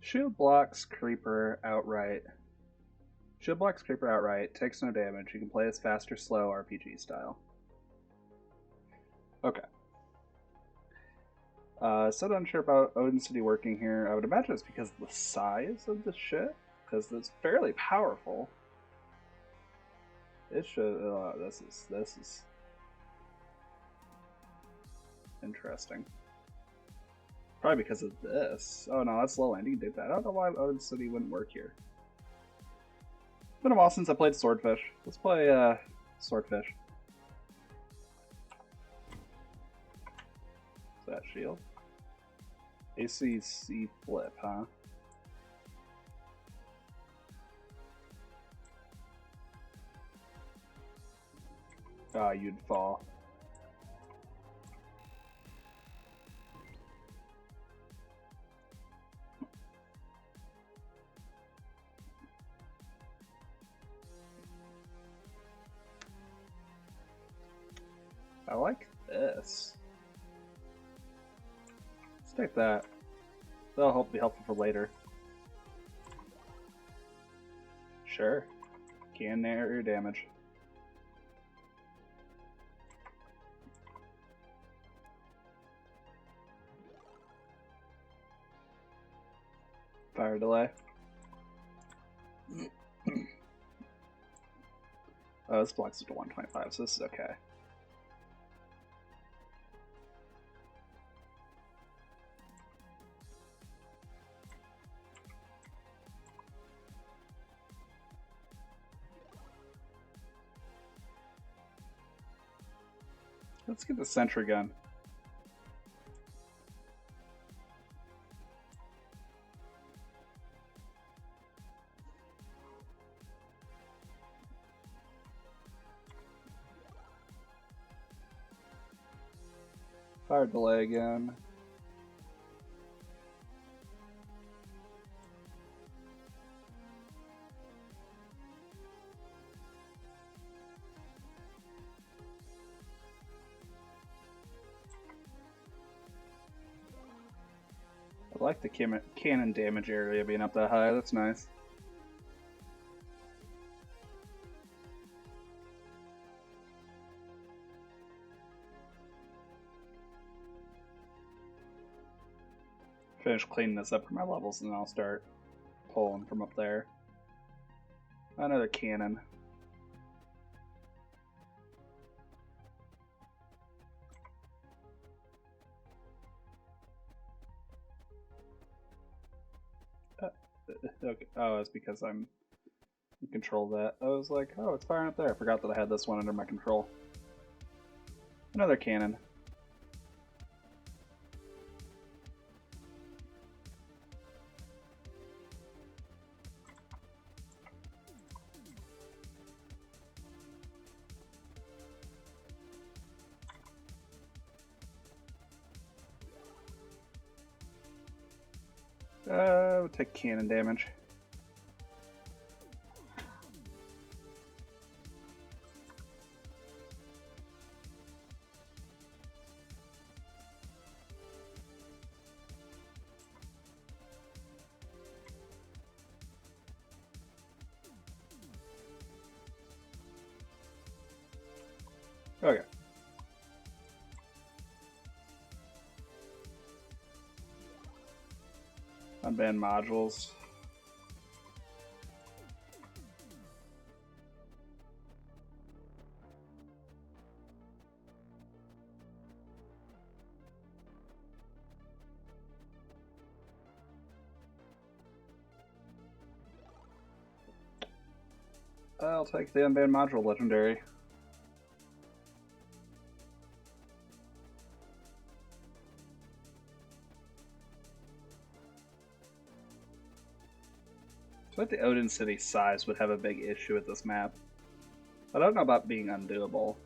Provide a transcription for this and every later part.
Shield blocks Creeper outright. Shield blocks Creeper outright, takes no damage. You can play as fast or slow RPG style. Okay. Still unsure about Odin City working here. I would imagine it's because of the size of the ship, because it's fairly powerful. It should. This is interesting. Probably because of this. Oh no, that's low land. You can do that. I don't know why Odin City wouldn't work here. It's been a while since I played Swordfish. Let's play Swordfish. Is that shield? ACC flip, huh? Ah, you'd fall. I like this. Let's take that. That'll be helpful for later. Sure. Can area damage. Fire delay. Oh, this blocks it to 125, so this is okay. Let's get the sentry gun. Fire delay again. I like the cannon damage area being up that high. That's nice. Finish cleaning this up for my levels, and then I'll start pulling from up there. Another cannon. Okay. Oh, it's because I'm in control of that. I was like, oh, it's firing up there. I forgot that I had this one under my control. Another cannon. We'll take cannon damage. Okay. Unban modules. I'll take the unbanned module legendary. I think the Odin City size would have a big issue with this map. I don't know about being undoable.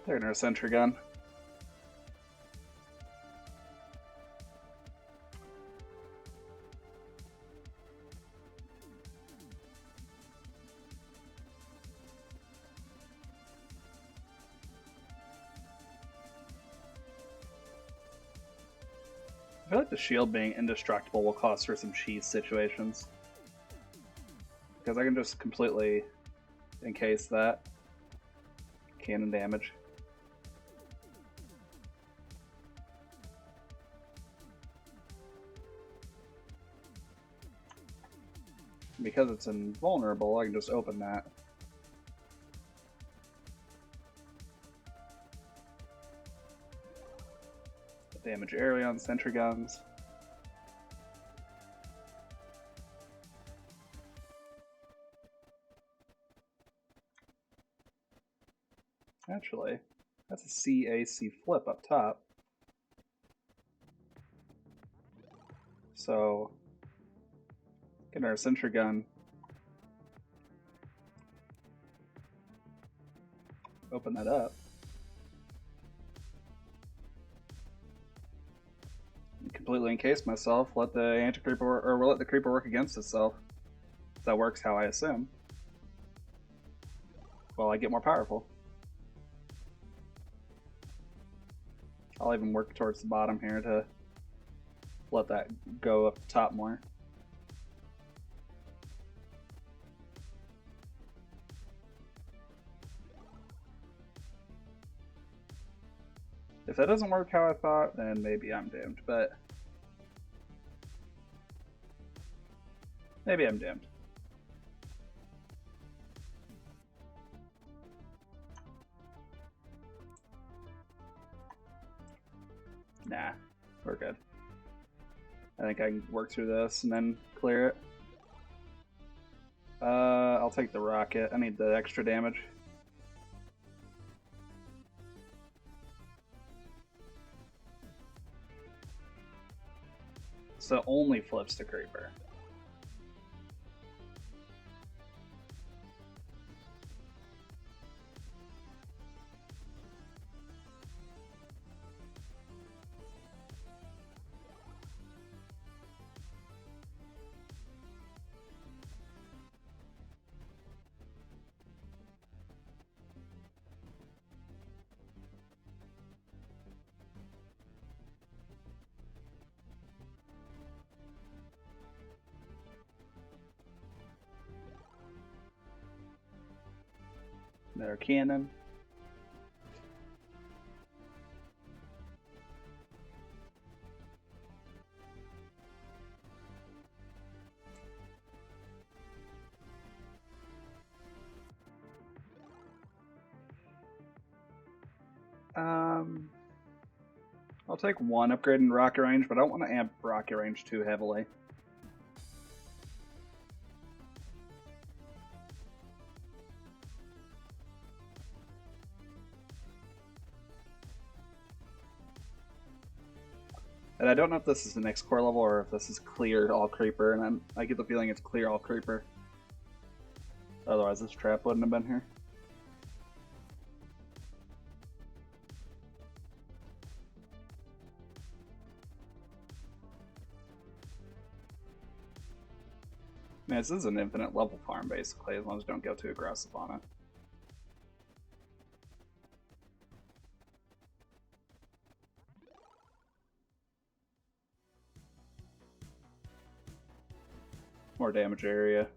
They're gonna sentry gun. I feel like the shield being indestructible will cost her some cheese situations. Because I can just completely encase that. Cannon damage. Because it's invulnerable, I can just open that. Damage area on sentry guns. Actually, that's a CAC flip up top. So, get our sentry gun. Open that up. Completely encase myself, let the anti-creeper, or we'll let the creeper work against itself. If that works how I assume. Well, I get more powerful. I'll even work towards the bottom here to let that go up the top more. If that doesn't work how I thought, then maybe I'm doomed, but maybe I'm doomed. Nah, we're good. I think I can work through this and then clear it. I'll take the rocket. I need the extra damage. So only flips to creeper. Another cannon. I'll take one upgrade in rocket range, but I don't want to amp rocket range too heavily. And I don't know if this is the next core level or if this is clear all creeper, and I get the feeling it's clear all creeper. Otherwise this trap wouldn't have been here. Man, this is an infinite level farm basically, as long as you don't go too aggressive on it. More damage area.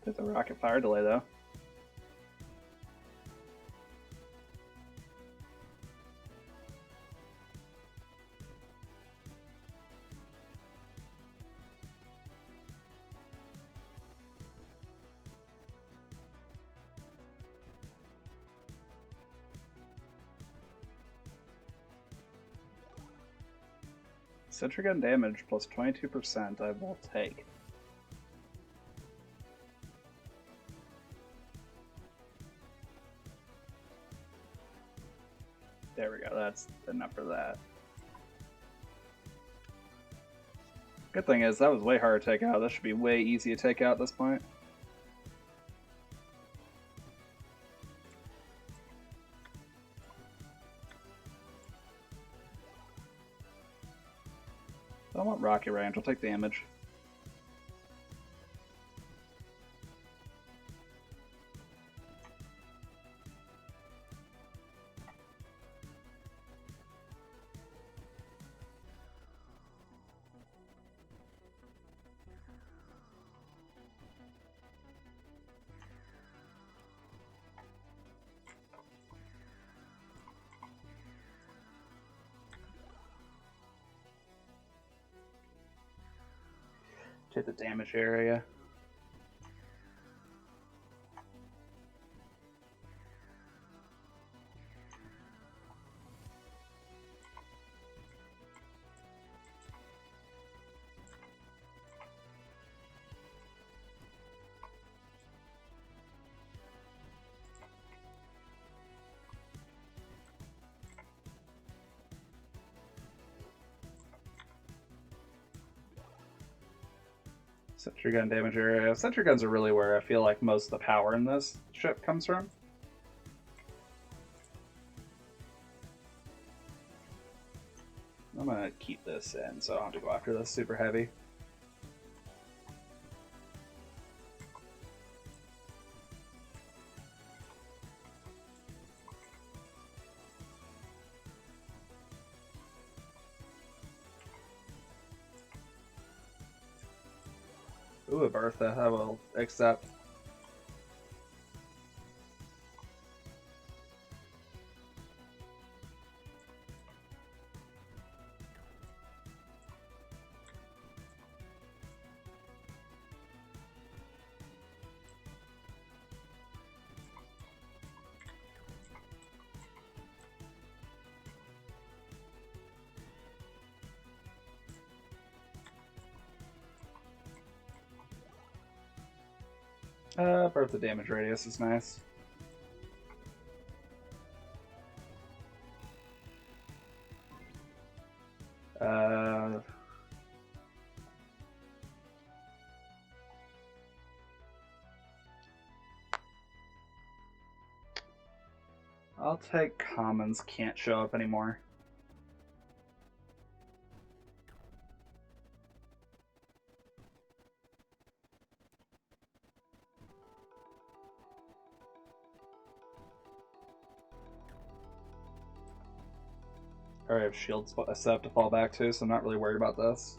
Hit the rocket fire delay though. Sentry gun damage plus 22% I will take. we go. That's enough for that. Good thing is, that was way hard to take out. That should be way easy to take out at this point. I don't want Rocket Range. I'll take damage. Hit the damage area. Sentry gun damage area. Sentry guns are really where I feel like most of the power in this ship comes from. I'm gonna keep this in, so I don't have to go after this super heavy. Ooh, a Bertha, I will accept. Bertha damage radius is nice. I'll take commons, can't show up anymore. I already have shields set up to fall back to, so I'm not really worried about this.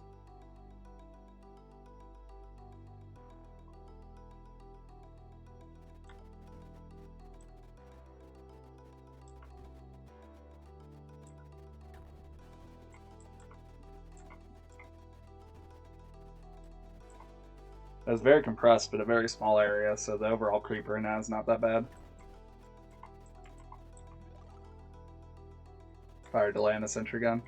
It was very compressed, but a very small area, so the overall creep right now is not that bad. Fire delay on the sentry gun.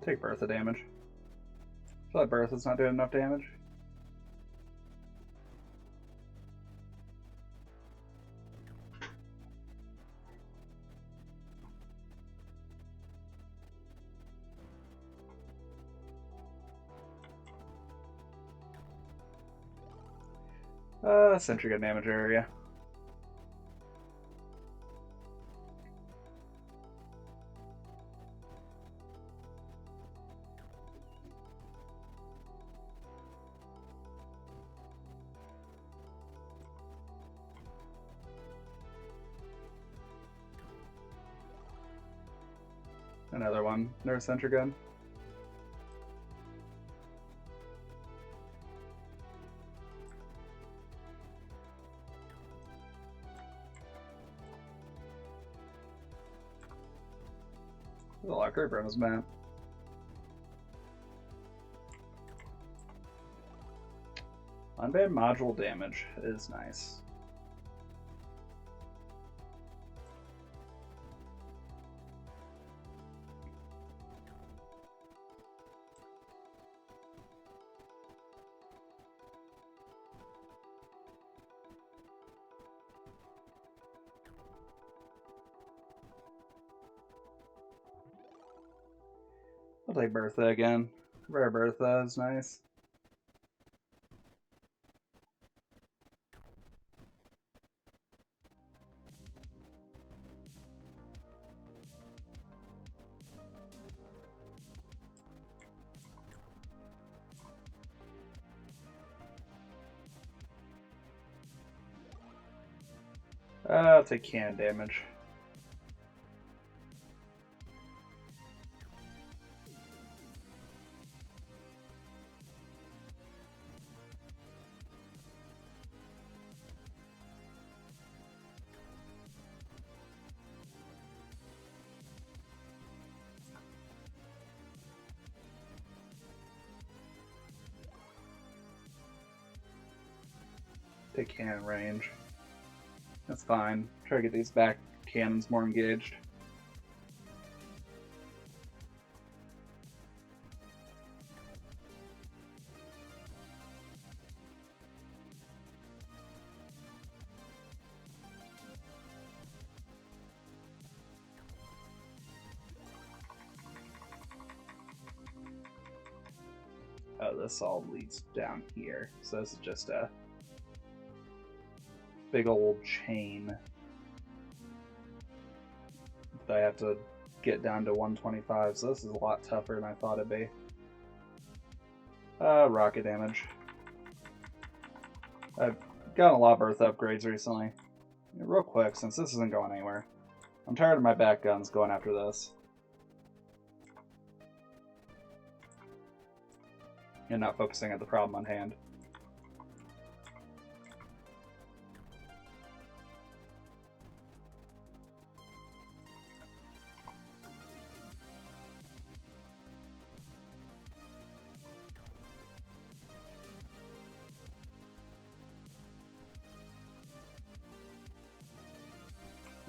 Take Bertha damage. I feel like Bertha's not doing enough damage. Sentry gun damage area. Another one. There's sentry gun. There's a lot of creeper on this map. Unbanned module damage is nice. I'll take Bertha again. Rare Bertha is nice. I'll take cannon damage. Take cannon range. That's fine. Try to get these back cannons more engaged. Oh, this all leads down here. So this is just a big old chain that I have to get down to 125, so this is a lot tougher than I thought it'd be. Rocket damage. I've gotten a lot of Earth upgrades recently. Real quick, since this isn't going anywhere. I'm tired of my back guns going after this. And not focusing at the problem on hand.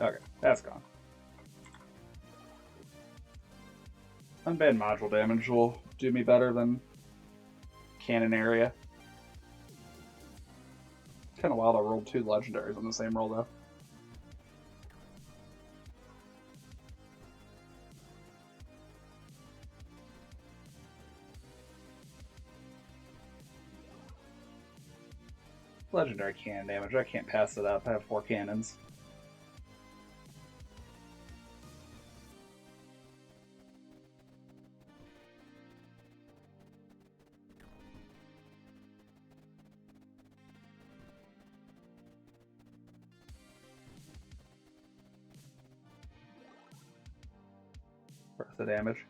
Okay, that's gone. Unbanned module damage will do me better than cannon area. Kind of wild I rolled 2 legendaries on the same roll though. Legendary cannon damage, I can't pass it up. I have 4 cannons. Worth the damage.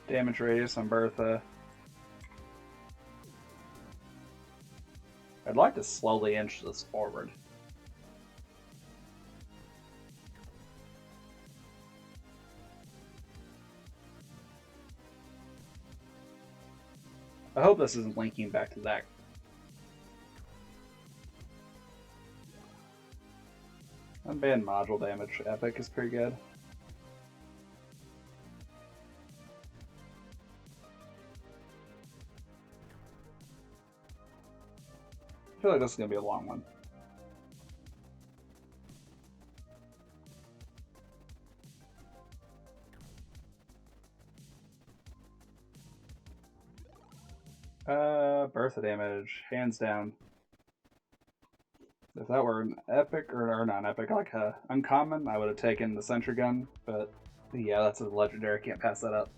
Damage radius on Bertha. I'd like to slowly inch this forward. I hope this isn't linking back to that. Unbanned module damage. Epic is pretty good. I feel like this is going to be a long one. Bertha damage, hands down. If that were an epic, or not an epic, like a uncommon, I would have taken the sentry gun, but yeah, that's a legendary, can't pass that up.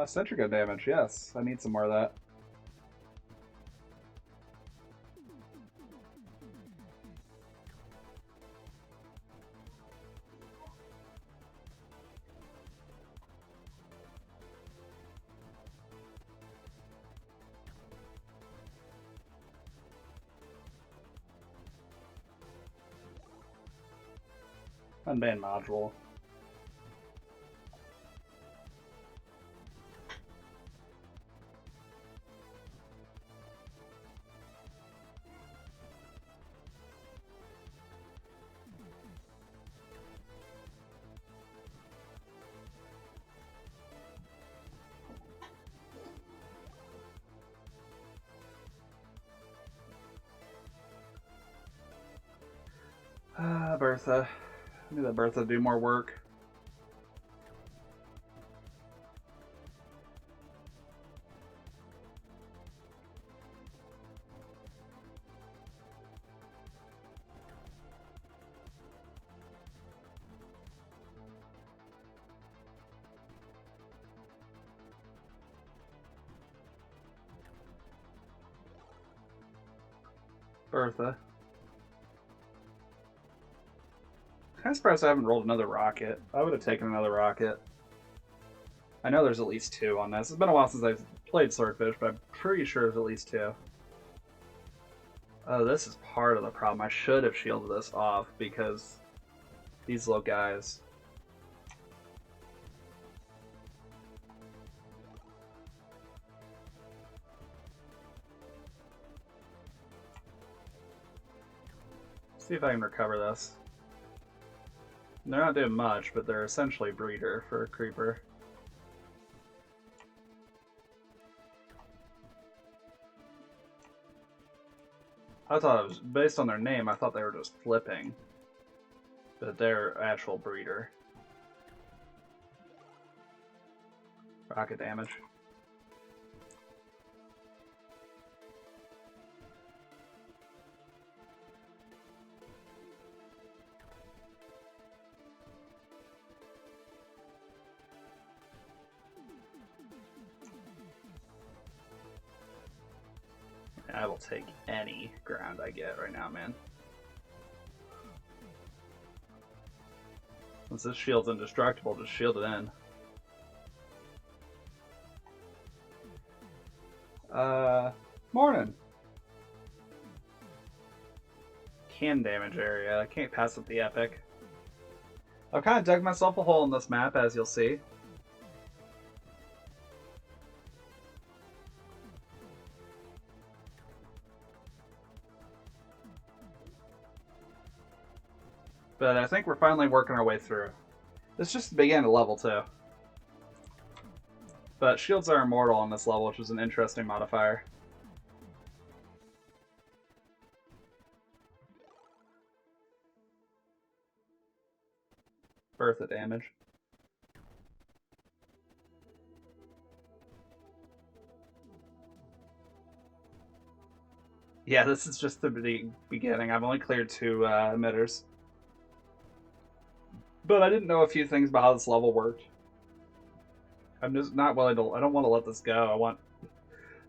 Sentry gun damage, yes. I need some more of that. Unbanned module. Bertha. I knew that Bertha would do more work. Bertha. Kind of surprised I haven't rolled another rocket. I would have taken another rocket. I know there's at least 2 on this. It's been a while since I've played Swordfish, but I'm pretty sure there's at least 2. Oh, this is part of the problem. I should have shielded this off because these little guys. See if I can recover this. They're not doing much, but they're essentially breeder for a creeper. I thought it was based on their name. I thought they were just flipping, but they're actual breeder. Rocket damage. I will take any ground I get right now, man. Since this shield's indestructible, just shield it in. Morning. Can damage area. I can't pass up the epic. I've kind of dug myself a hole in this map, as you'll see. But I think we're finally working our way through. It's just the beginning of level 2. But shields are immortal on this level, which is an interesting modifier. Bertha damage. Yeah, this is just the beginning. I've only cleared 2 emitters. But I didn't know a few things about how this level worked. I'm just not willing to... I don't want to let this go. I want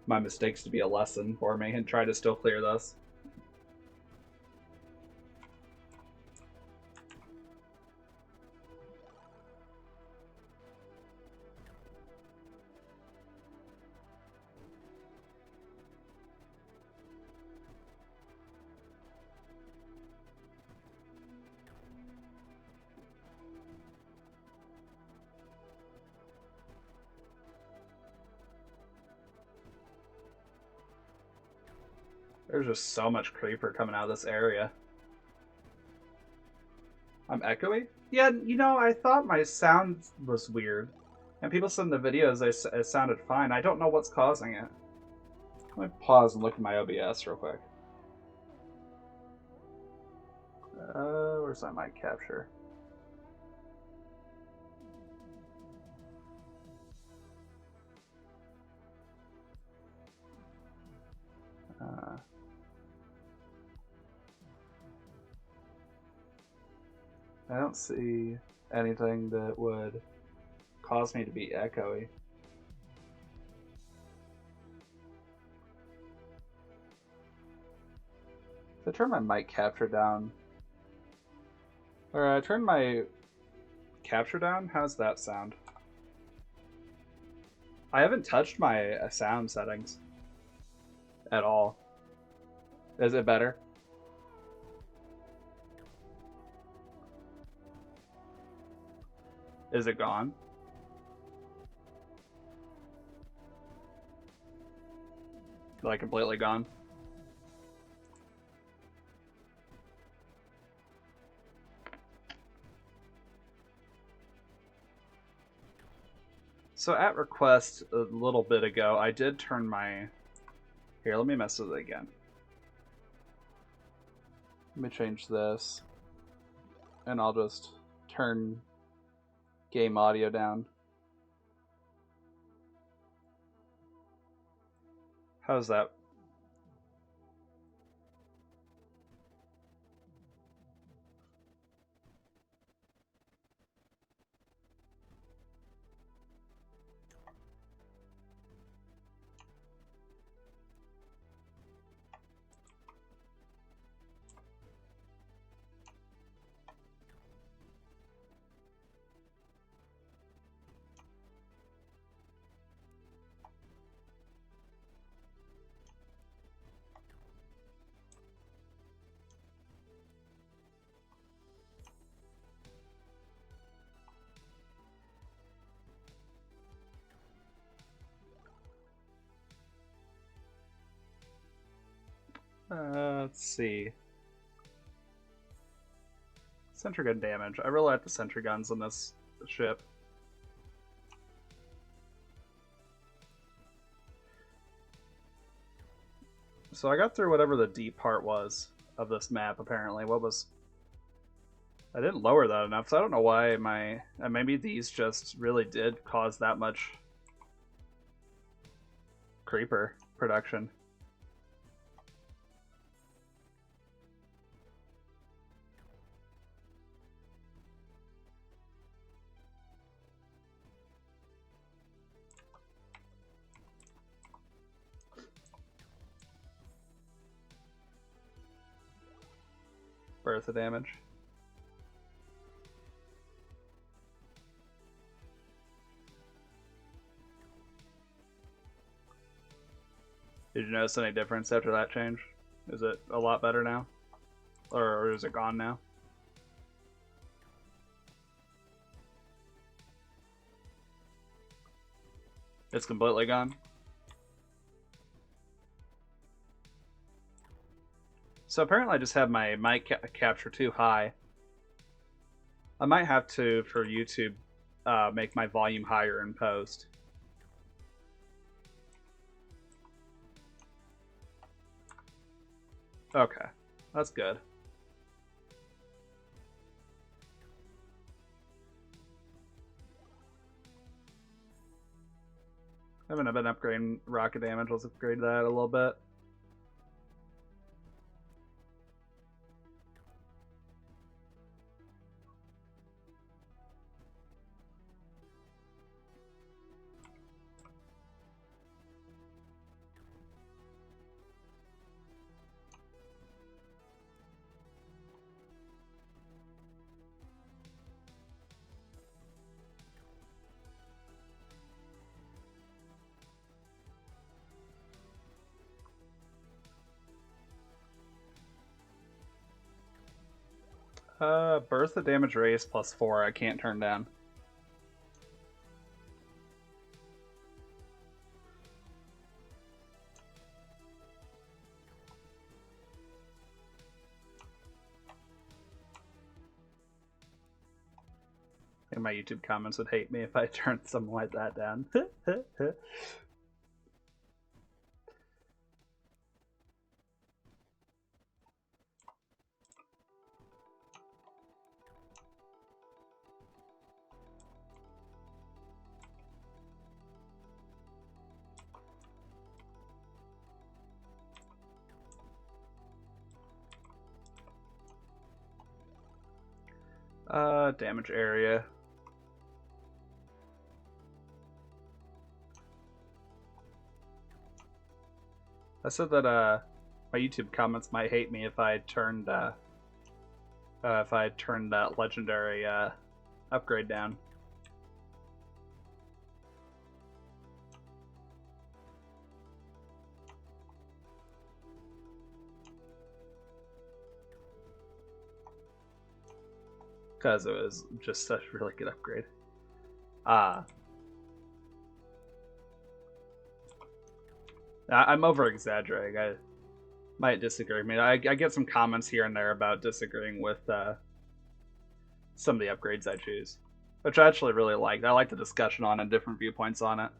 my mistakes to be a lesson for me and try to still clear this. There's just so much creeper coming out of this area. I'm echoey? Yeah, you know, I thought my sound was weird. And people said in the videos it sounded fine. I don't know what's causing it. Let me pause and look at my OBS real quick. Where's that mic capture? I don't see anything that would cause me to be echoey. So I turn my mic capture down. Or I turn my capture down? How's that sound? I haven't touched my sound settings at all. Is it better? Is it gone? Like completely gone? So at request a little bit ago, I did turn my... Here, let me mess with it again. Let me change this. and I'll just turn game audio down. How's that? Let's see. Sentry gun damage. I really like the sentry guns on this ship. So I got through whatever the deep part was of this map, apparently. What was... I didn't lower that enough, so I don't know why my... maybe these just really did cause that much creeper production. Worth the damage. Did you notice any difference after that change? Is it a lot better now? Or is it gone now? It's completely gone? So apparently I just have my mic capture too high. I might have to, for YouTube, make my volume higher in post. Okay, that's good. I haven't been upgrading rocket damage. Let's upgrade that a little bit. Burst the damage raise +4. I can't turn down. I think my YouTube comments would hate me if I turned something like that down. Damage area. I said that my YouTube comments might hate me if I turned that legendary upgrade down. Because it was just such a really good upgrade. I'm over exaggerating. I might disagree. I mean, I get some comments here and there about disagreeing with some of the upgrades I choose, which I actually really like. I like the discussion on and different viewpoints on it.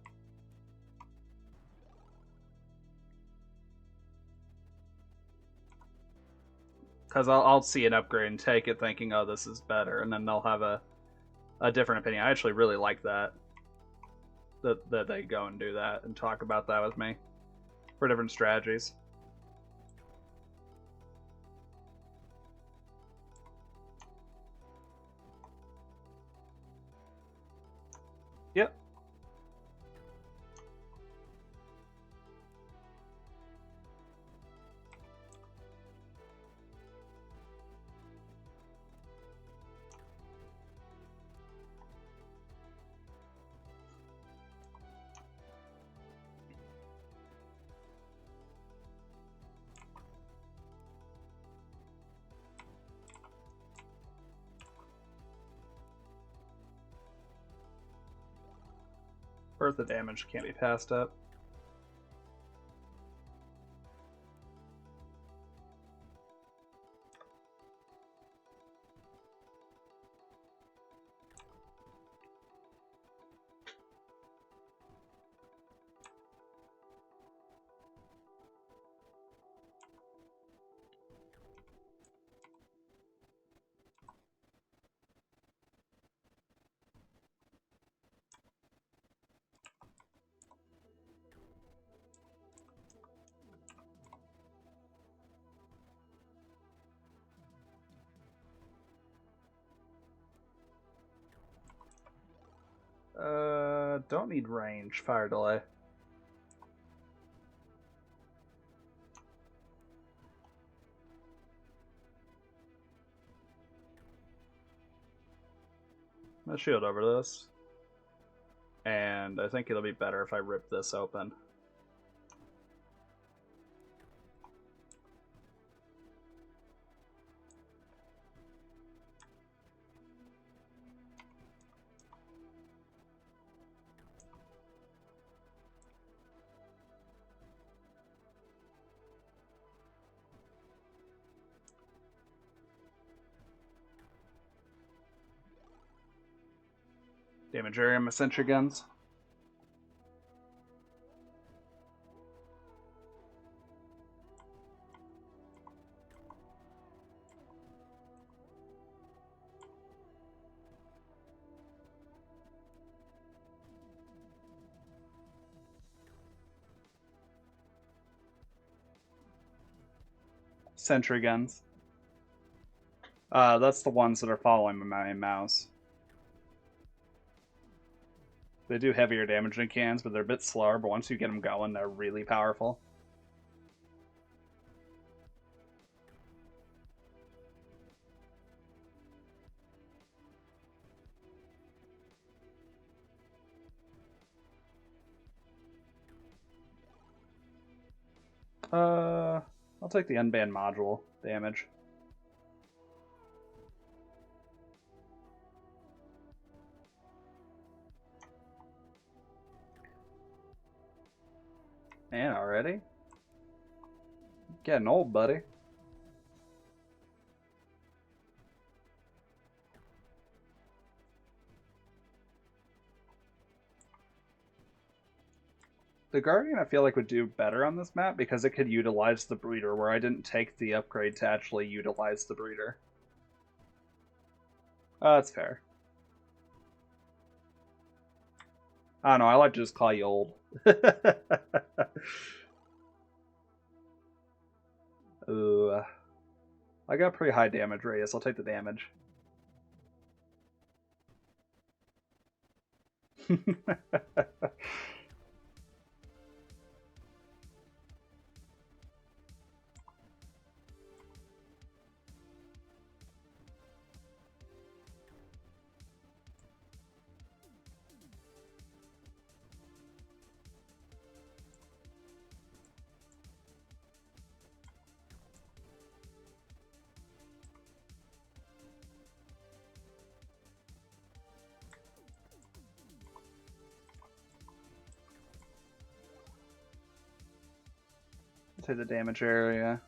Because I'll see an upgrade and take it thinking, oh, this is better, and then they'll have a different opinion. I actually really like that. That they go and do that and talk about that with me for different strategies. Yep. Worth the damage can't be passed up. Don't need range. Fire delay. I'm gonna shield over this. And I think it'll be better if I rip this open. Damage area my sentry guns. Sentry guns. That's the ones that are following my mouse. They do heavier damage than cans, but they're a bit slower, but once you get them going, they're really powerful. I'll take the unbanned module damage. Man, already? Getting old, buddy. The Guardian, I feel like, would do better on this map because it could utilize the Breeder, where I didn't take the upgrade to actually utilize the Breeder. That's fair. I don't know, I like to just call you old. Ooh. I got pretty high damage radius, I'll take the damage. Take the damage area.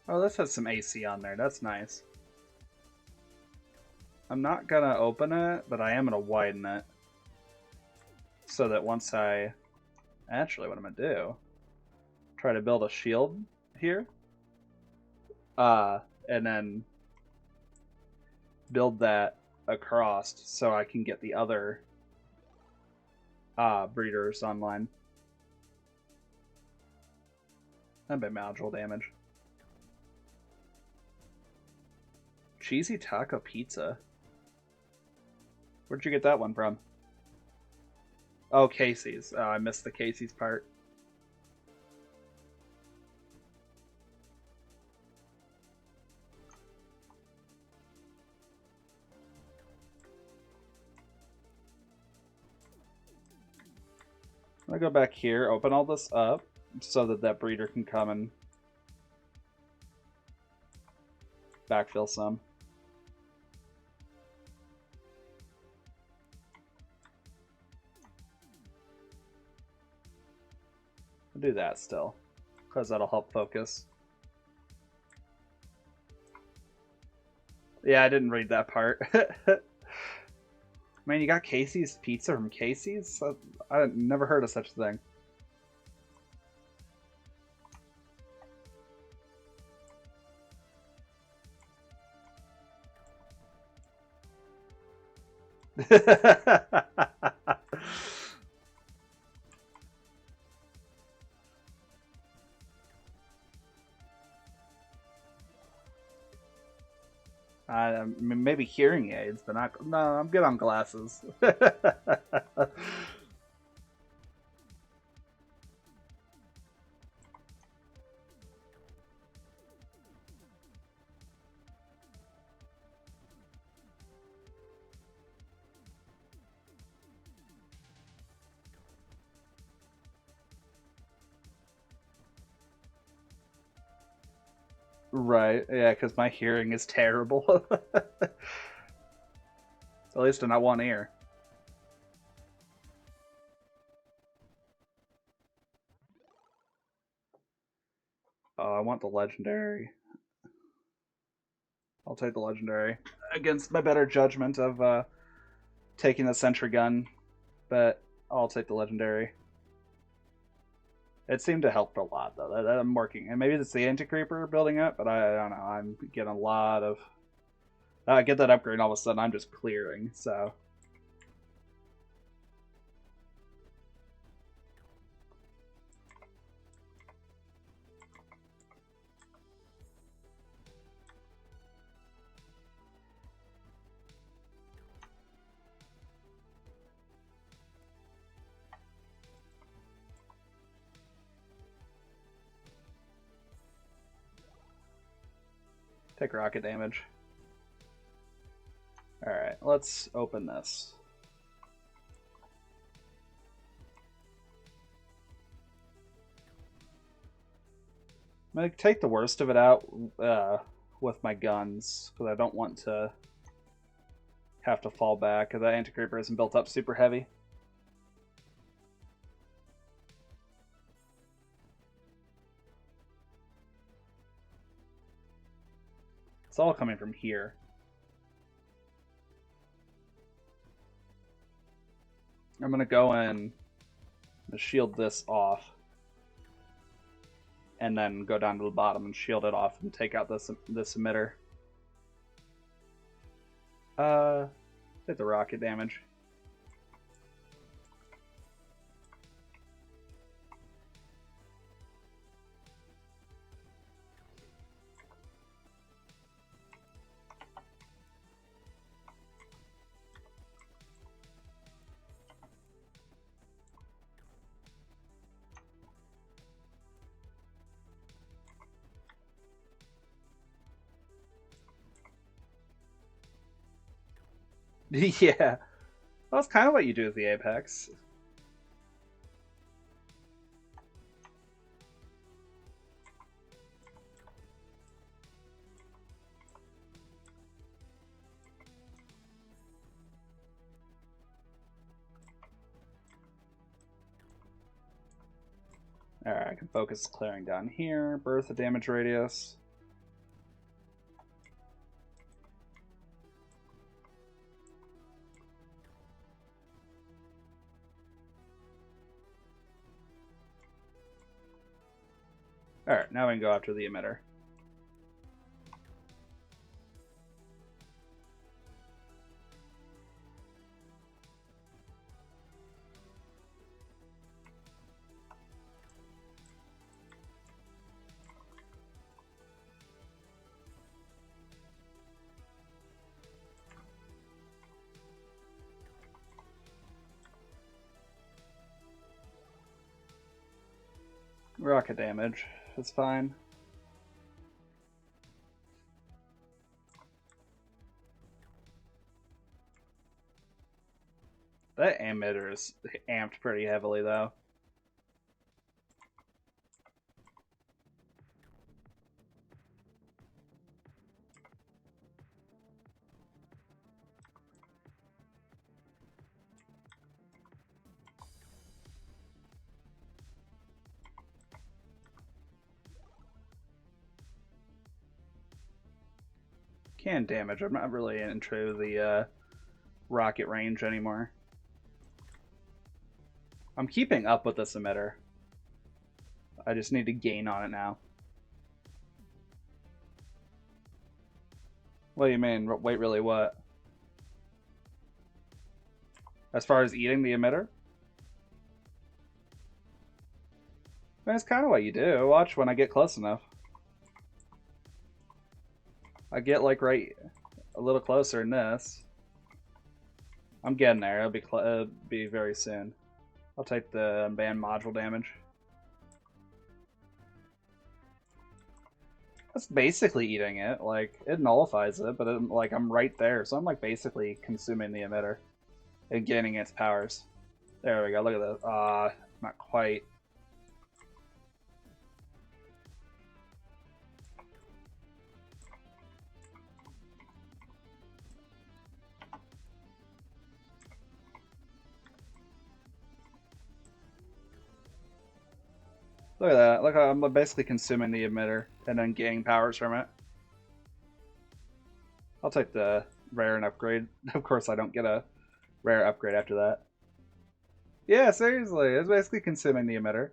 Oh, this has some AC on there. That's nice. I'm not gonna open it, but I am gonna widen it. So that once I... Actually, what I'm gonna do... Try to build a shield here. And then build that across so I can get the other breeders online. That'd be module damage. Cheesy taco pizza. Where'd you get that one from? Oh, Casey's. Oh, I missed the Casey's part. I'm gonna go back here, open all this up, so that that breeder can come and backfill some. I'll do that still, because that'll help focus. Yeah, I didn't read that part. Man, you got Casey's pizza from Casey's? I never heard of such a thing. Maybe hearing aids, but not. No, I'm good on glasses. Right, yeah, because my hearing is terrible. At least in that one ear. Oh, I want the legendary. I'll take the legendary. Against my better judgment of taking the sentry gun, but I'll take the legendary. It seemed to help a lot, though. That I'm working. And maybe it's the anti-creeper building up, but I don't know. I'm getting a lot of... I get that upgrade, and all of a sudden I'm just clearing, so... Take rocket damage. Alright, let's open this. I'm going to take the worst of it out with my guns, because I don't want to have to fall back, because that anti-creeper isn't built up super heavy. It's all coming from here. I'm going to go in and shield this off. And then go down to the bottom and shield it off and take out this emitter. Take the rocket damage. Yeah. Well, that's kind of what you do with the Apex. Alright, I can focus clearing down here, birth the damage radius. Alright, now we can go after the emitter. Rocket damage. It's fine. That emitter is amped pretty heavily, though. Can damage. I'm not really into the rocket range anymore. I'm keeping up with this emitter. I just need to gain on it now. What do you mean? Wait, really what? As far as eating the emitter? That's kind of what you do. Watch when I get close enough. I get like right a little closer than this. I'm getting there. It'll be very soon. I'll take the band module damage. That's basically eating it. Like, it nullifies it, but like I'm right there, so I'm like basically consuming the emitter and gaining its powers. There we go. Look at that. Not quite. Look at that. Look, I'm basically consuming the emitter and then gaining powers from it. I'll take the rare and upgrade. Of course, I don't get a rare upgrade after that. Yeah, seriously. It's basically consuming the emitter.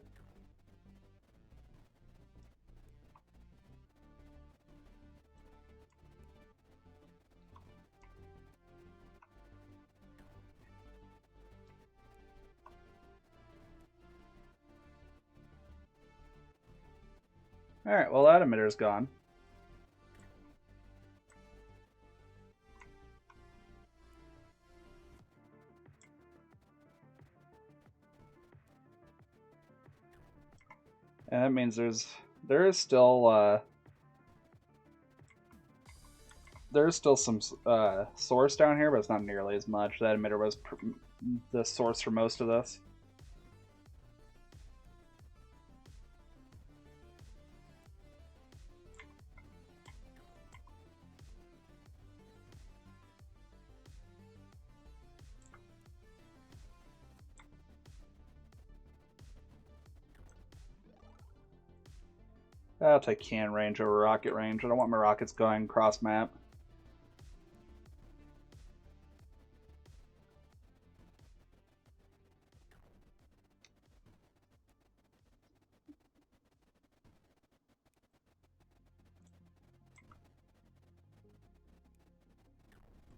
Alright, well that emitter's gone. And that means there is still some source down here, but it's not nearly as much. That emitter was the source for most of this. I'll take can range over rocket range. I don't want my rockets going cross map.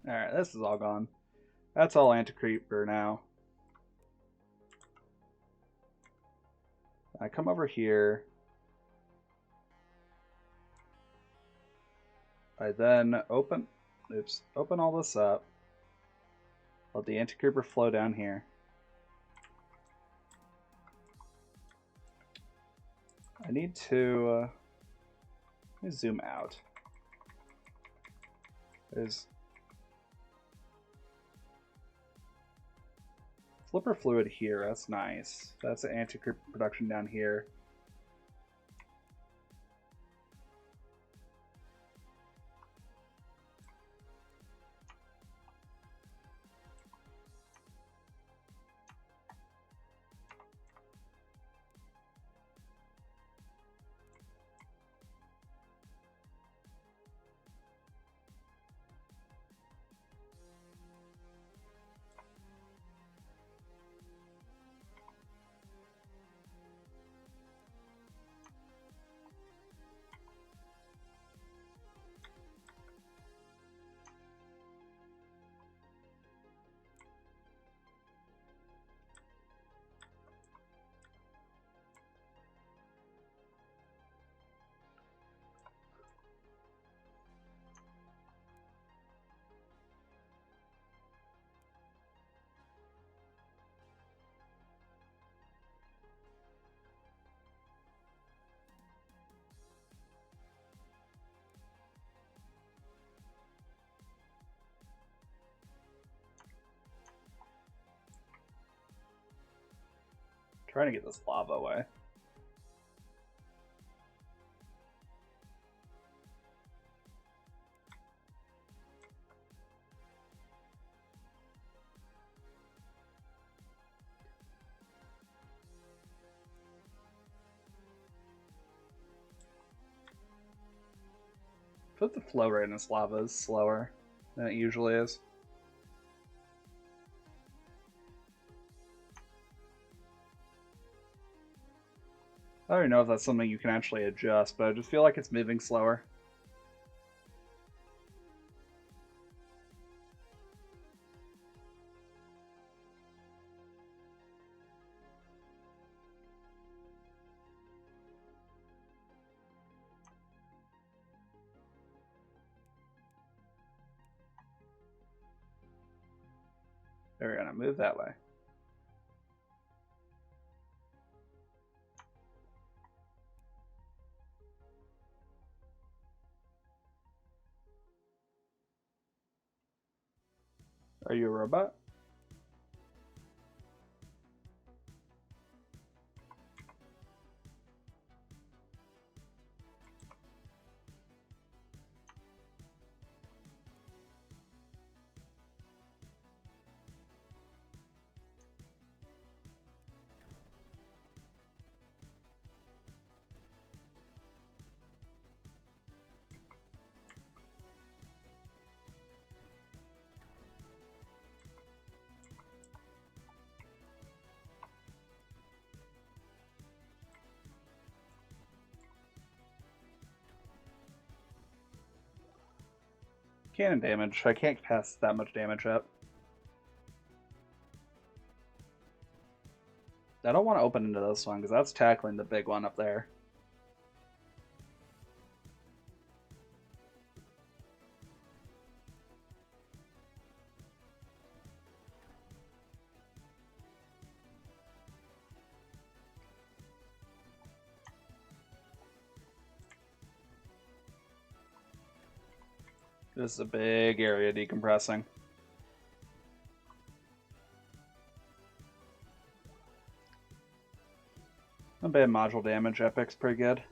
Alright, this is all gone. That's all anti-creeper now. I come over here. I then open all this up. Let the anti-creeper flow down here. I need to let me zoom out. There's flipper fluid here. That's nice. That's an anti-creeper production down here. trying to get this lava away. But the flow rate in this lava is slower than it usually is. I don't even know if that's something you can actually adjust, but I just feel like it's moving slower. They're gonna move that way. Are you a robot? Cannon damage. I can't pass that much damage up. I don't want to open into this one because that's tackling the big one up there. This is a big area decompressing. Not bad module damage. Epic's pretty good.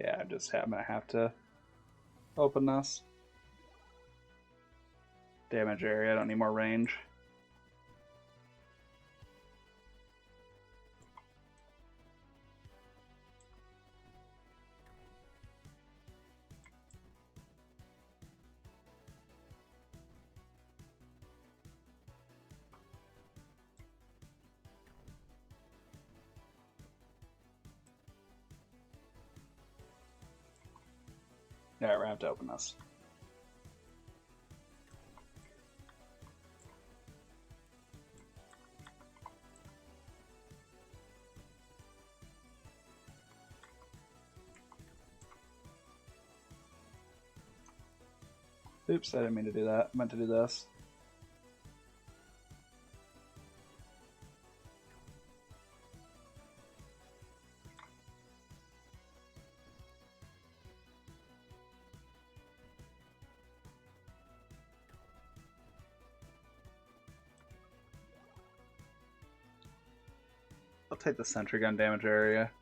Yeah, I just happen to have to open this. Damage area, I don't need more range. Alright, we're gonna have to open this. Oops, I didn't mean to do that. I meant to do this. I'll take the sentry gun damage area.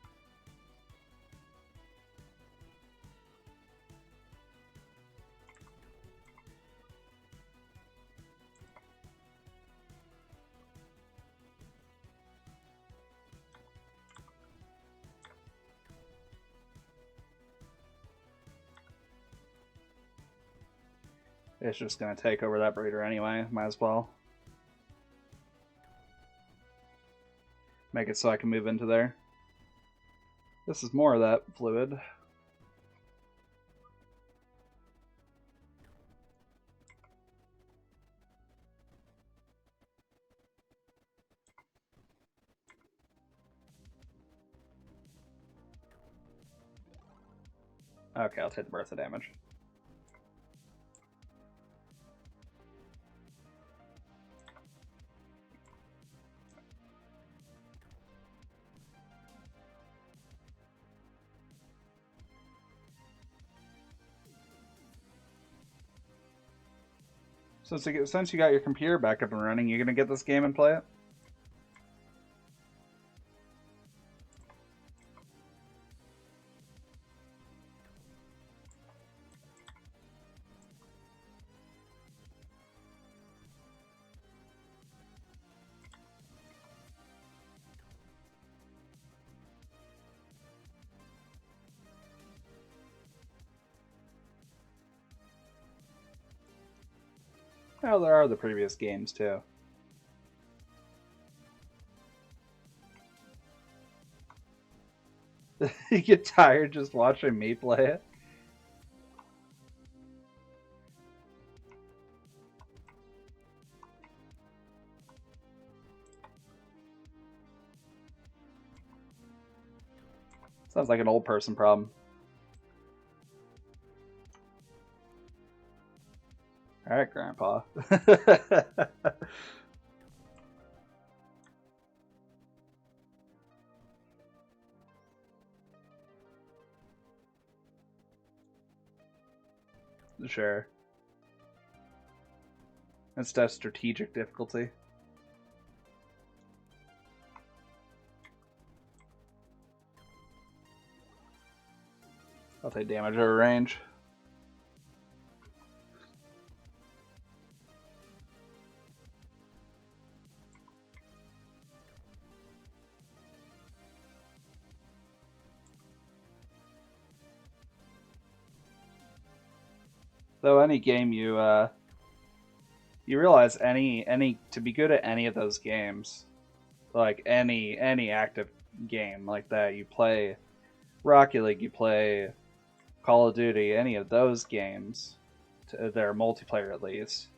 It's just going to take over that breeder anyway, might as well. Make it so I can move into there. This is more of that fluid. Okay, I'll take the Bertha damage. Since you got your computer back up and running, you gonna get this game and play it? Well, there are the previous games too. You get tired just watching me play it? Sounds like an old person problem. Alright, Grandpa. Sure. Instead of strategic difficulty. I'll take damage over range. Though any game you realize to be good at any of those games, like any active game like that, you play Rocket League, you play Call of Duty, any of those games, they're multiplayer at least.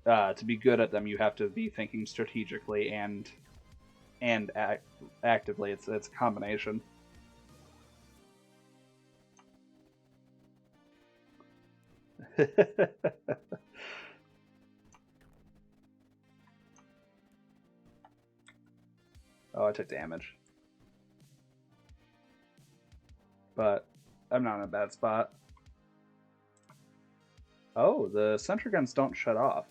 To be good at them, you have to be thinking strategically and actively. It's a combination. Oh, I took damage. But I'm not in a bad spot. Oh, the sentry guns don't shut off.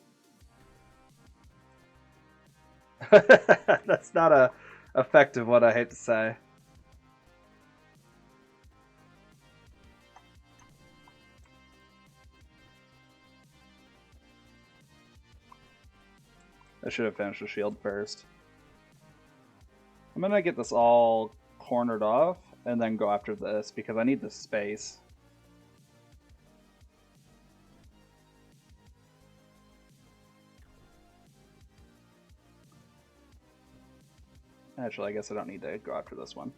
That's not a effective one, I hate to say. I should have finished the shield first. I'm gonna get this all cornered off and then go after this because I need the space. Actually, I guess I don't need to go after this one.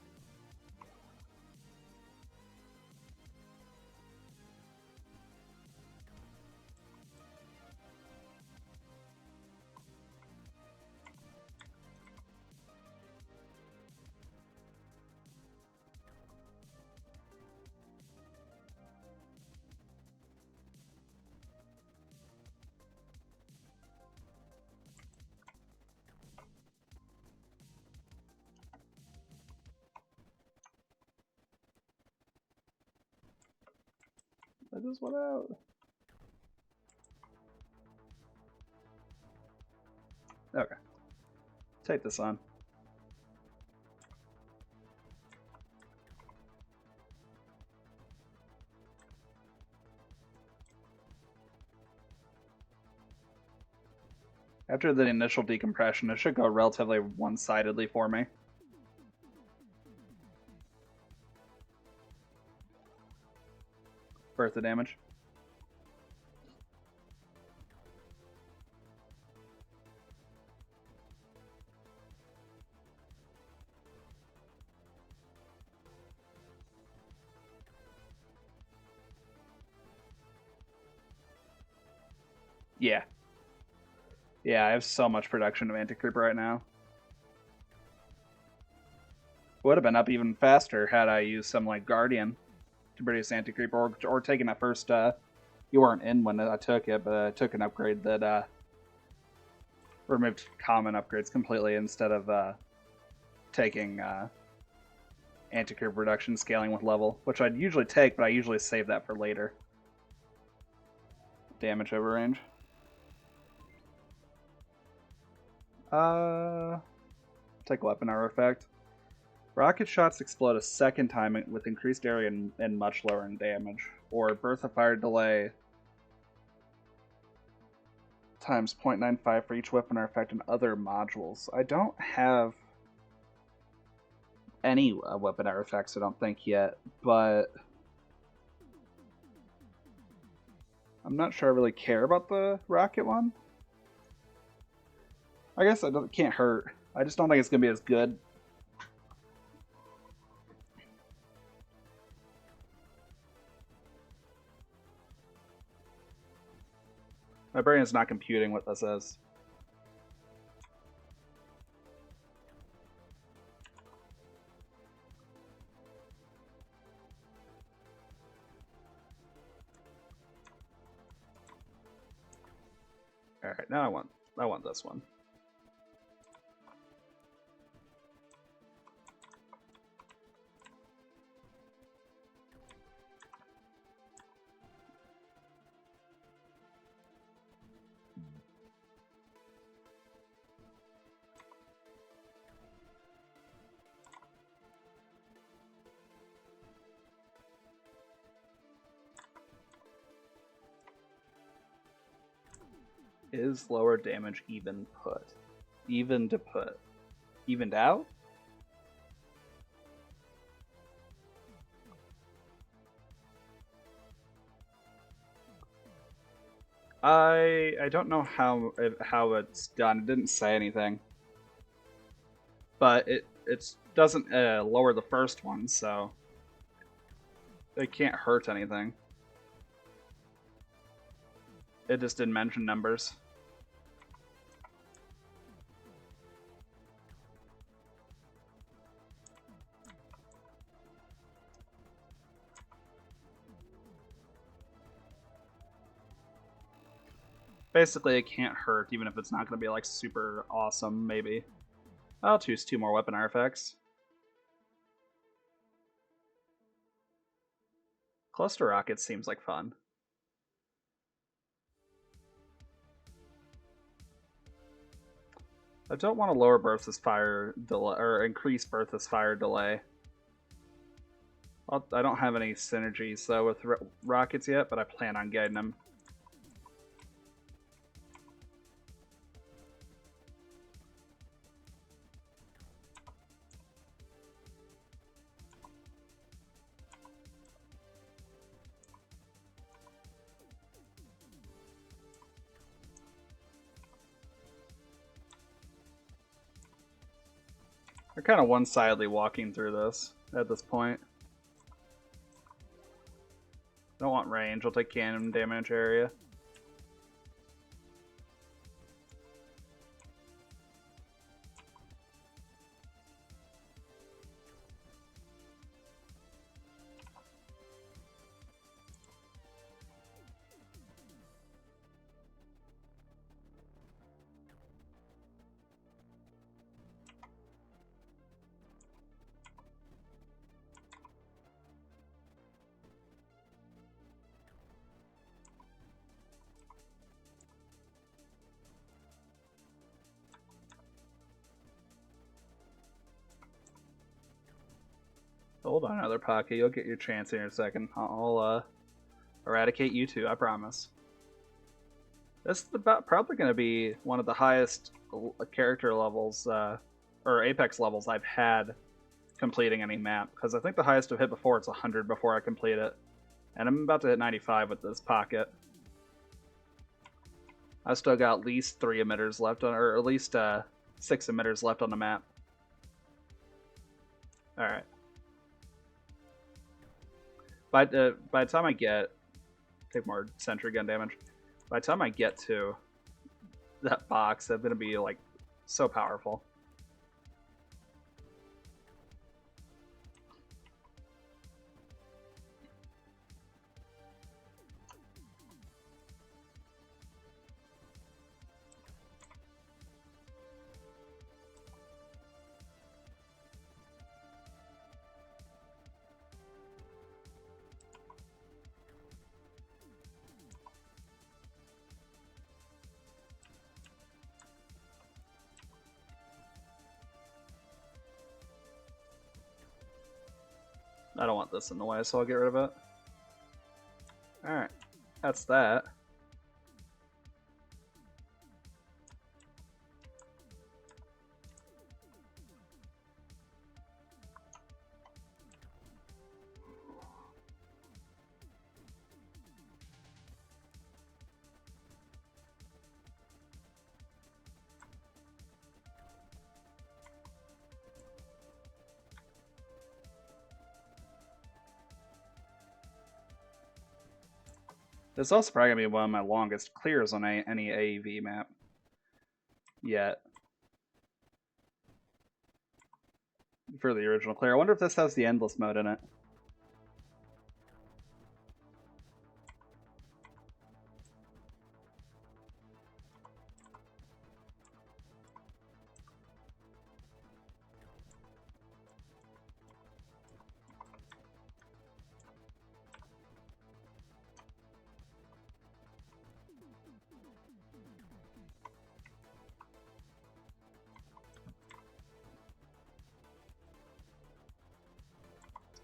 Let this one out. Okay. Take this on. After the initial decompression, it should go relatively one-sidedly for me. Worth the damage. Yeah. Yeah, I have so much production of Anti-Creep right now. Would have been up even faster had I used some like Guardian can produce anti-creep, or taking that first. You weren't in when I took it, but I took an upgrade that removed common upgrades completely instead of taking anti-creep reduction scaling with level, which I'd usually take, but I usually save that for later. Damage over range. Take weapon artifact. Rocket shots explode a second time with increased area and much lower in damage. Or burst of fire delay times 0.95 for each weapon artifact and other modules. I don't have any weapon artifacts, I don't think, yet, but I'm not sure I really care about the rocket one. I guess it can't hurt. I just don't think it's going to be as good. My brain is not computing what this is. Alright, now I want this one. Is lower damage even put? Even to put? Evened out? I don't know how it's done. It didn't say anything, but it doesn't lower the first one, so it can't hurt anything. It just didn't mention numbers. Basically, it can't hurt, even if it's not going to be like super awesome, maybe. I'll choose 2 more weapon artifacts. Cluster rockets seems like fun. I don't want to lower Bertha's fire delay or increase Bertha's fire delay. I don't have any synergies though with rockets yet, but I plan on getting them. We're kind of one-sidedly walking through this at this point. Don't want range, I'll take cannon damage area. Hold on, other pocket. You'll get your chance here in a second. I'll eradicate you two, I promise. This is probably going to be one of the highest character levels, or Apex levels I've had completing any map. Because I think the highest I've hit before, it's 100 before I complete it. And I'm about to hit 95 with this pocket. I still got at least 3 emitters left on, or at least 6 emitters left on the map. Alright. By the time I take more sentry gun damage. By the time I get to that box, I'm gonna be like so powerful. I don't want this in the way, so I'll get rid of it. Alright, that's that. This is also probably going to be one of my longest clears on any AEV map yet. For the original clear. I wonder if this has the endless mode in it.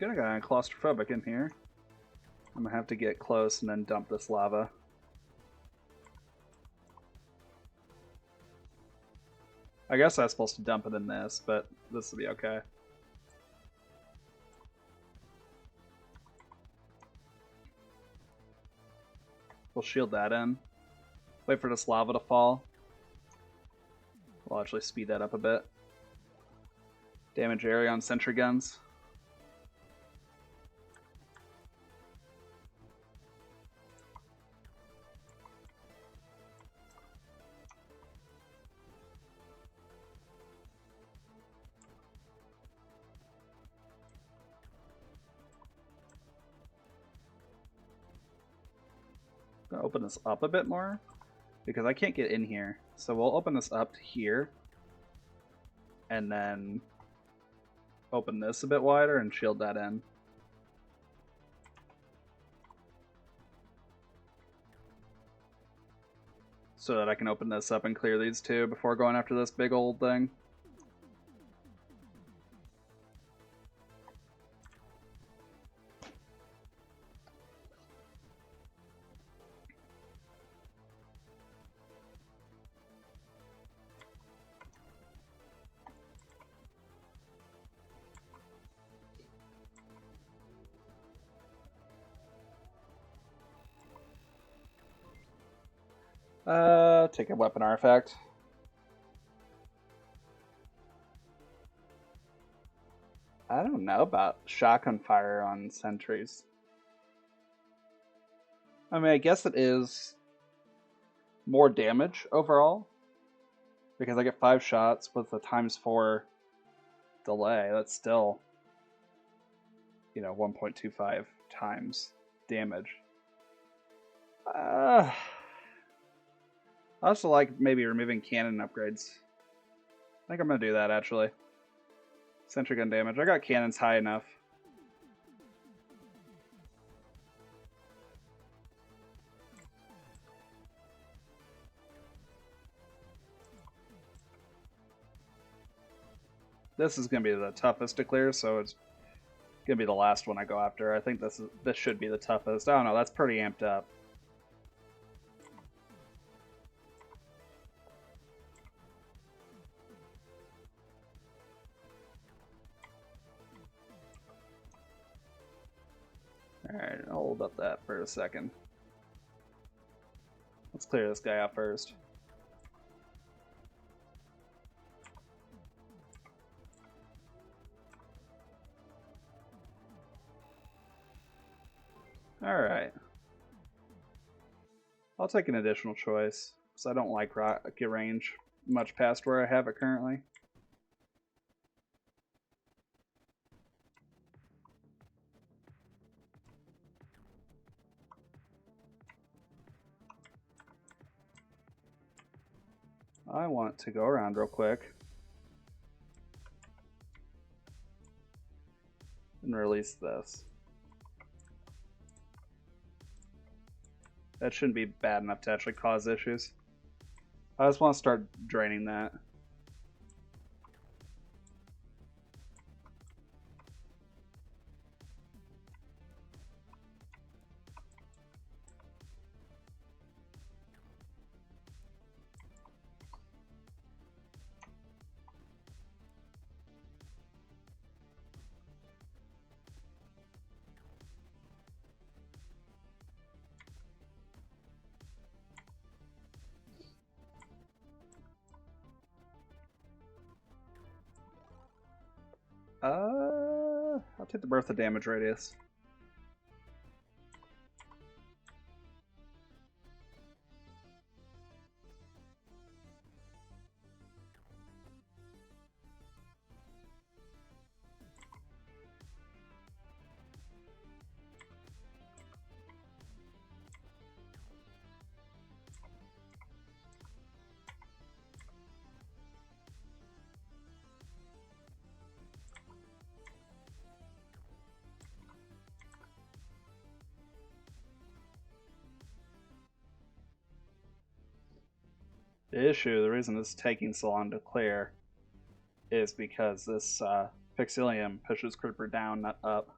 Gonna get claustrophobic in here. I'm gonna have to get close and then dump this lava. I guess I was supposed to dump it in this, but this will be okay. We'll shield that in. Wait for this lava to fall. We'll actually speed that up a bit. Damage area on sentry guns. Gonna open this up a bit more because I can't get in here. So we'll open this up to here and then open this a bit wider and shield that in. So that I can open this up and clear these two before going after this big old thing. Take a weapon artifact. I don't know about shotgun fire on sentries. I mean, I guess it is more damage overall because I get 5 shots with a ×4 delay. That's still, 1.25 times damage. I also like maybe removing cannon upgrades. I think I'm going to do that, actually. Sentry gun damage. I got cannons high enough. This is going to be the toughest to clear, so it's going to be the last one I go after. I think this should be the toughest. I don't know, that's pretty amped up. Alright, I'll hold up that for a second. Let's clear this guy out first. Alright. I'll take an additional choice, because I don't like rocket range much past where I have it currently. I want to go around real quick and release this. That shouldn't be bad enough to actually cause issues. I just want to start draining that. I'll take the birth of damage radius. The issue, the reason this is taking so long to clear, is because this Pixilium pushes Creeper down, not up.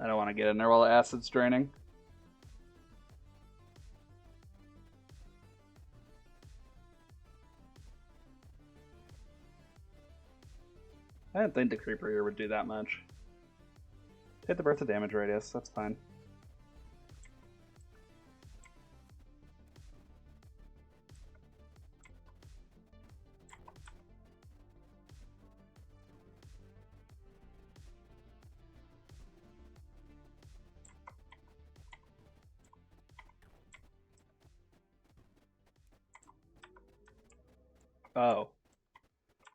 I don't want to get in there while the acid's draining. I didn't think the Creeper here would do that much. Hit the birth of damage radius, that's fine. Oh.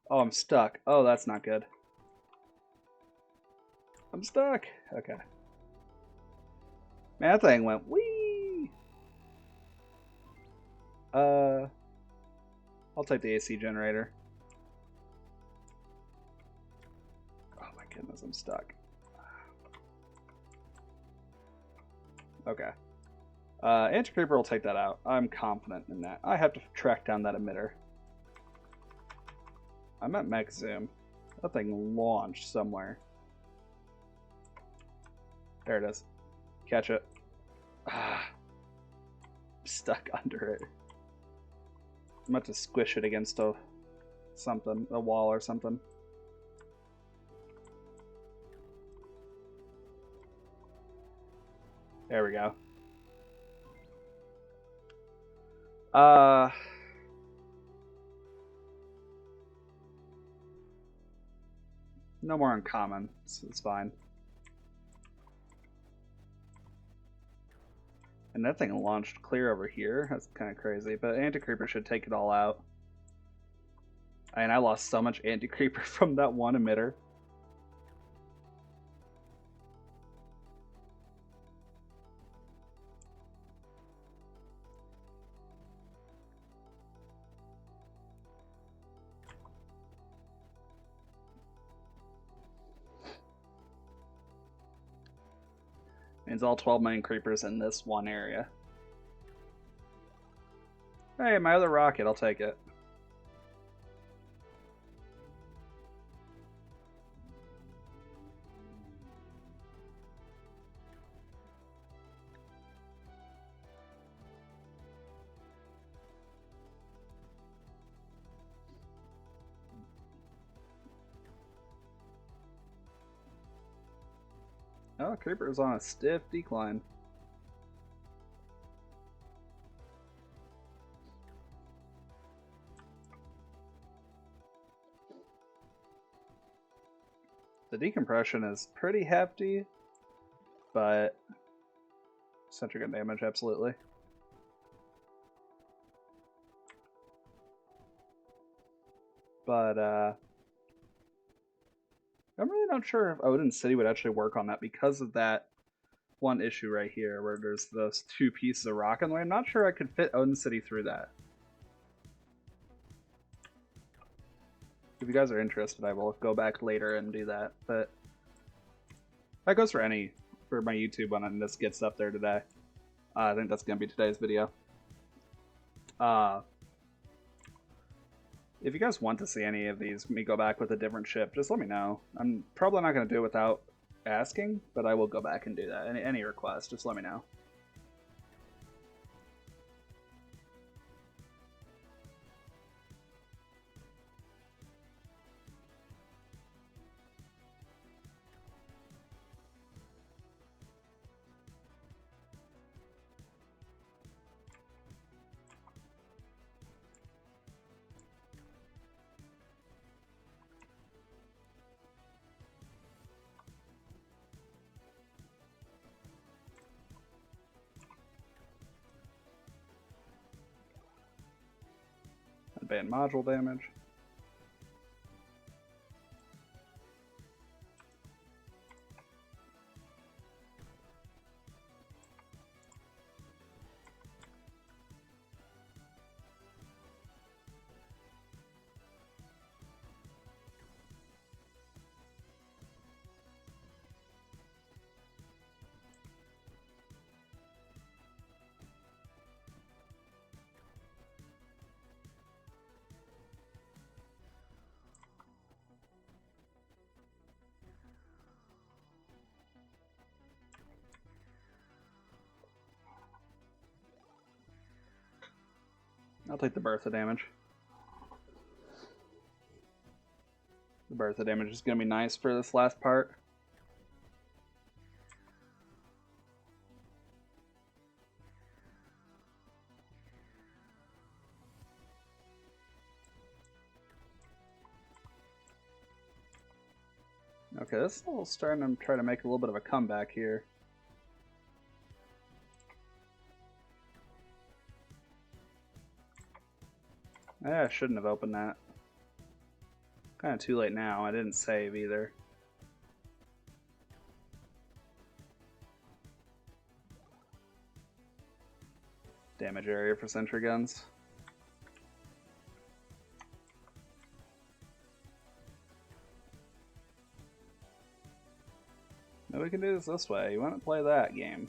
Oh, I'm stuck. Oh, that's not good. I'm stuck. Okay. Man, that thing went wee. I'll take the AC generator. Oh my goodness, I'm stuck. Okay. Anti-Creeper will take that out. I'm confident in that. I have to track down that emitter. I'm at max zoom. That thing launched somewhere. There it is. Catch it. Ah, stuck under it. I'm about to squish it against a wall or something. There we go. No more uncommon, so it's fine. And that thing launched clear over here. That's kind of crazy, but Anti-Creeper should take it all out. And I lost so much Anti-Creeper from that one emitter. Means all 12 million creepers in this one area. Hey, my other rocket, I'll take it. Oh, Creeper is on a stiff decline. The decompression is pretty hefty, but centric and damage, absolutely. But I'm really not sure if Odin City would actually work on that because of that one issue right here where there's those two pieces of rock in the way. I'm not sure I could fit Odin City through that. If you guys are interested, I will go back later and do that. But that goes for my YouTube when this gets up there today. I think that's going to be today's video. If you guys want to see any of these, me go back with a different ship, just let me know. I'm probably not going to do it without asking, but I will go back and do that. Any request, just let me know. Ban module damage. I'll take the Bertha damage. The Bertha damage is going to be nice for this last part. Okay, this is starting to try to make a little bit of a comeback here. I shouldn't have opened that. Kind of too late now. I didn't save either. Damage area for sentry guns. Maybe we can do this way. You want to play that game.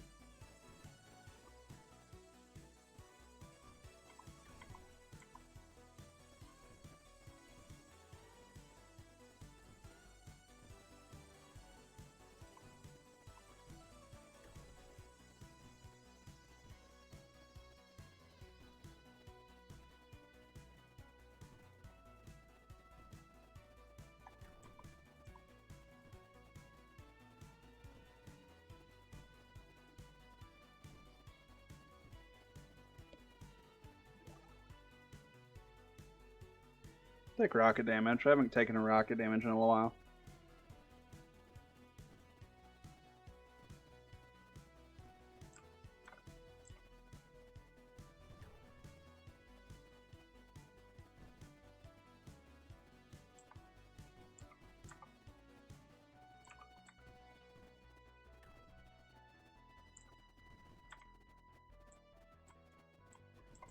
Take rocket damage. I haven't taken a rocket damage in a little while.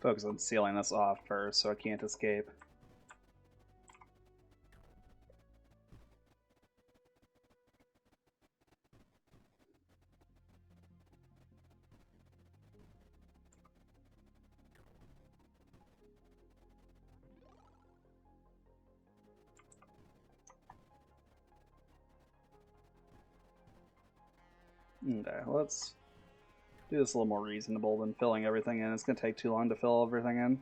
Focus on sealing this off first so I can't escape. Okay, let's do this a little more reasonable than filling everything in. It's going to take too long to fill everything in.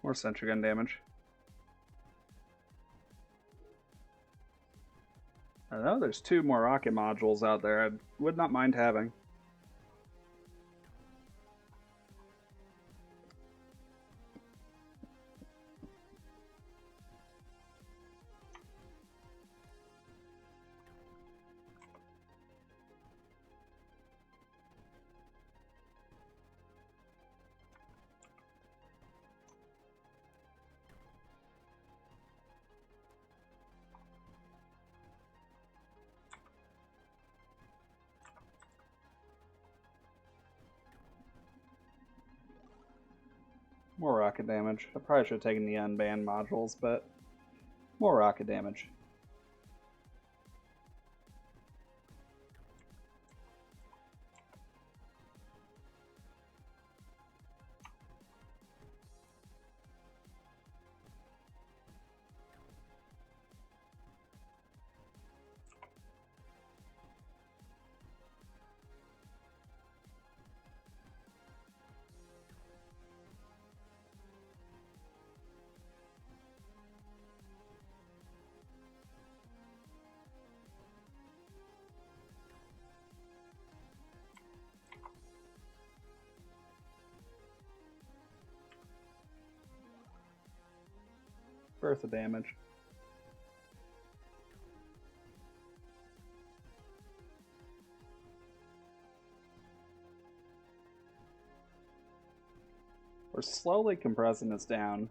More sentry gun damage. I know there's 2 more rocket modules out there I would not mind having. More rocket damage. I probably should have taken the unbanned modules, but more rocket damage. Worth the damage. We're slowly compressing this down.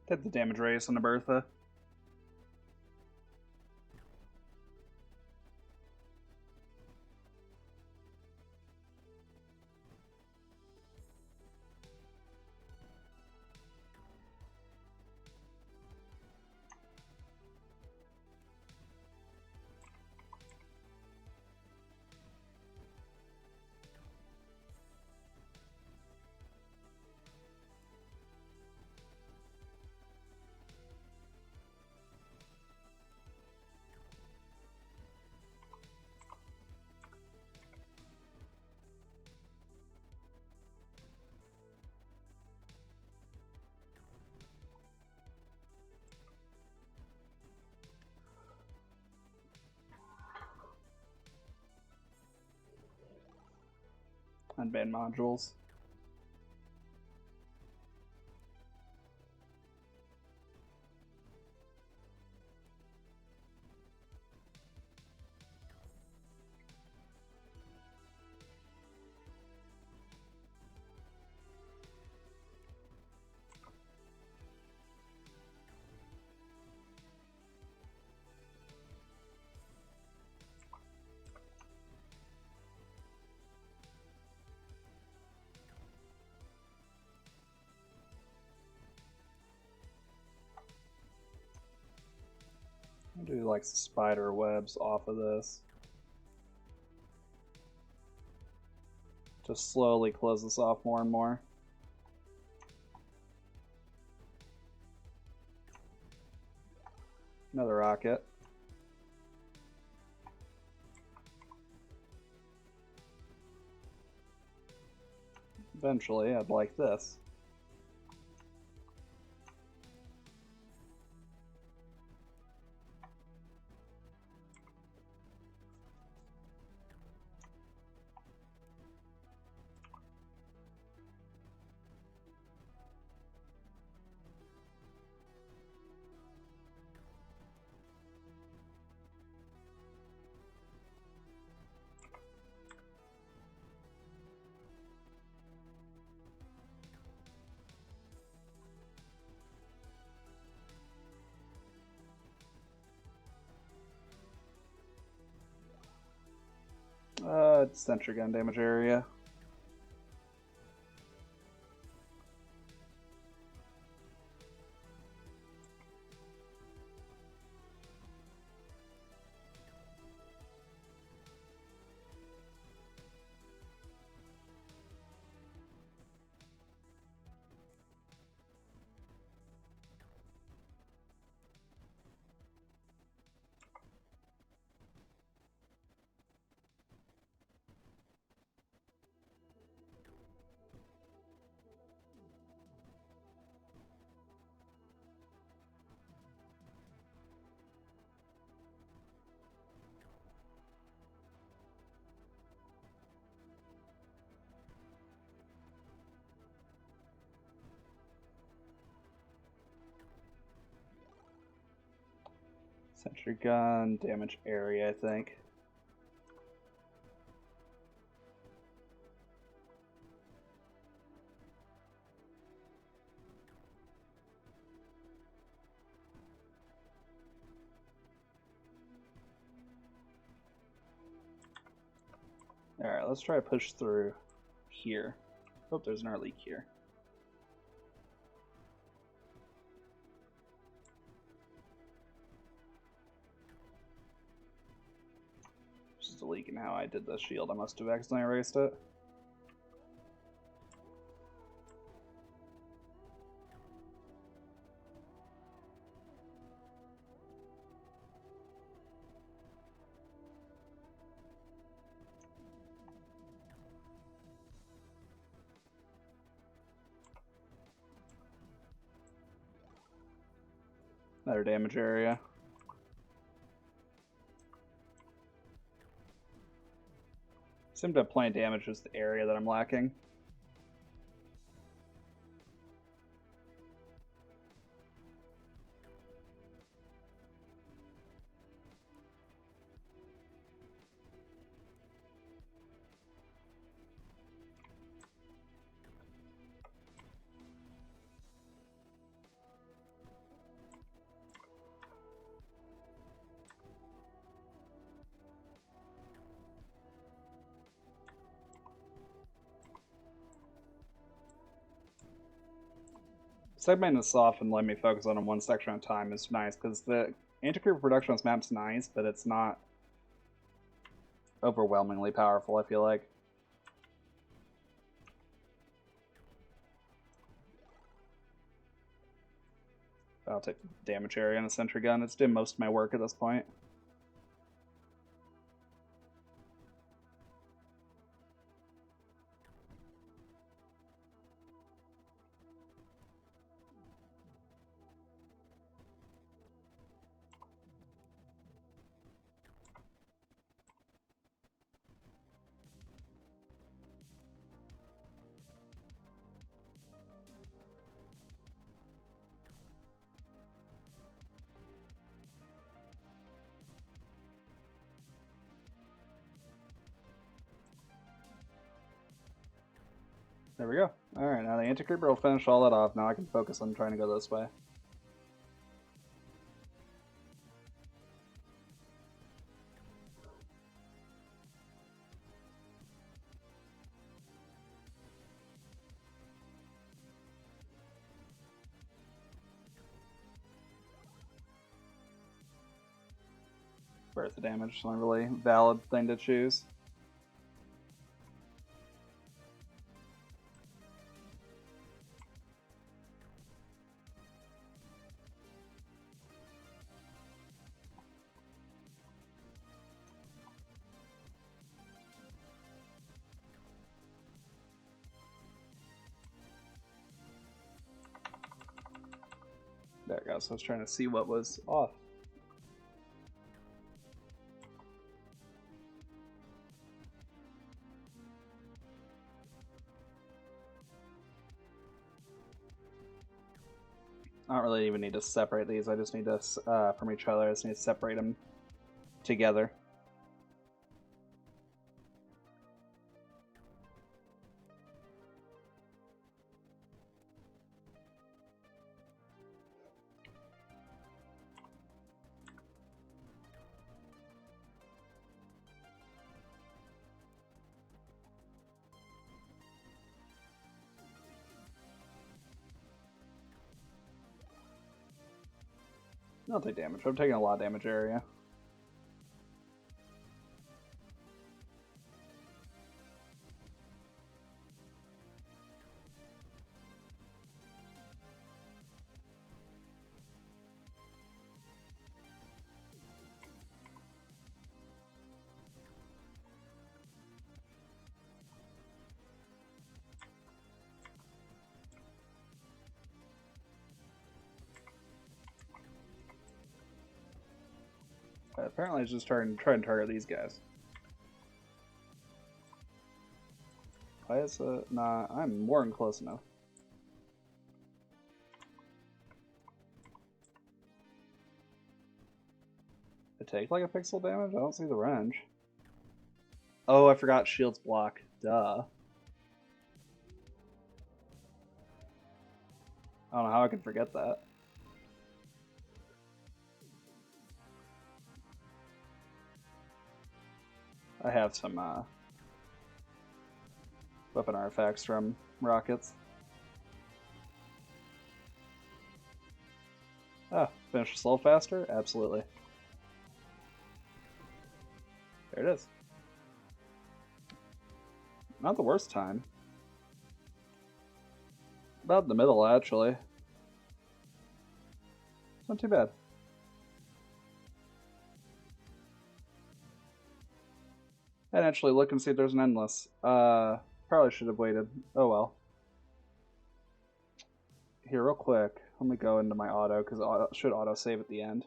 Did the damage race on the Bertha. Unbanned modules. I'll do like spider webs off of this. Just slowly close this off more and more. Another rocket. Eventually, I'd like this. Sentry gun damage area. Sentry gun, damage area, I think. Alright, let's try to push through here. Hope there's an leak here. Just a leak in how I did the shield. I must have accidentally erased it. Another damage area. Seem to have plenty of damage, just the area that I'm lacking. Segmenting this off and letting me focus on one section at a time is nice, because the anti-creeper production on this map's nice, but it's not overwhelmingly powerful, I feel like. I'll take the damage area and the sentry gun. It's doing most of my work at this point. There we go. Alright, now the anti-creeper will finish all that off. Now I can focus on trying to go this way. Worth the damage, it's not a really valid thing to choose. There we go, so I was trying to see what was off. I don't really even need to separate these, I just need to, from each other, I just need to separate them together. I'll take damage. I'm taking a lot of damage area. Apparently, it's just trying to target these guys. Why is it? Nah, I'm more than close enough. I take like a pixel damage? I don't see the range. Oh, I forgot shields block. Duh. I don't know how I can forget that. I have some weapon artifacts from rockets. Oh, finish the slow faster? Absolutely. There it is. Not the worst time. About in the middle, actually. It's not too bad. And actually look and see if there's an endless. Probably should have waited. Oh well. Here, real quick. Let me go into my auto, because it should auto save at the end.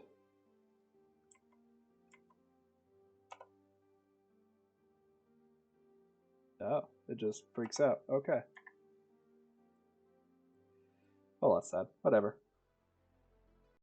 Oh, it just freaks out. Okay. Well, that's sad. Whatever.